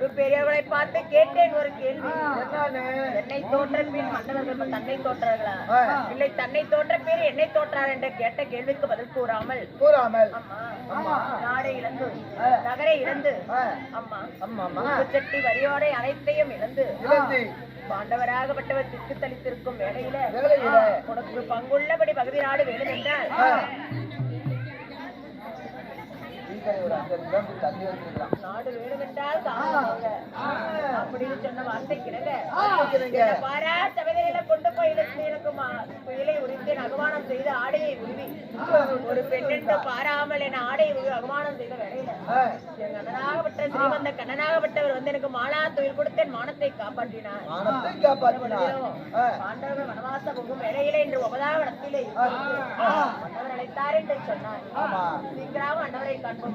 ஒரு பெரியவர்களை பார்த்து கேட்டேன் ஒரு கேள்வி. என்னை தோற்ற பின் மன்னவர்கள் தன்னை தோற்றார்களா இல்லை தன்னை தோற்ற பேர் என்னை தோற்றார் என்று கேட்ட கேள்விக்கு பதில் கூறாமல் நாடை இழந்து நகரை இழந்து அம்மா சட்டி வரியோடை அனைத்தையும் இழந்து பாண்டவராகப்பட்டவர் திக்கு தளித்திருக்கும் வேளையில உனக்கு பங்குள்ளபடி பகுதி நாடு வேணும் என்றால் நாடு வேணுமென்றால் அப்படின்னு சொன்ன வார்த்தைக்கிறங்க பாரா சபையில கொண்டு போய் எனக்கு புயலை உரித்தேன் அகமானம் செய்து ஆடையை உருவி ஒரு பெண்ணென்று பாராமல் என ஆடையை அகமானம் செய்த வேலையில என் கண்ணனாகப்பட்ட ஸ்ரீமந்த கண்ணனாகப்பட்டவர் வந்து எனக்கு மாலா தொழில் கொடுத்தேன் மானத்தை காப்பாற்றினார். பாண்டவர்கள் வனவாச போகும் வேலையில என்று 9ஆம் இடத்திலே மன்னவர் அழைத்தார் என்று சொன்னார். சீக்கிரம் அன்னவரை காண்போம்.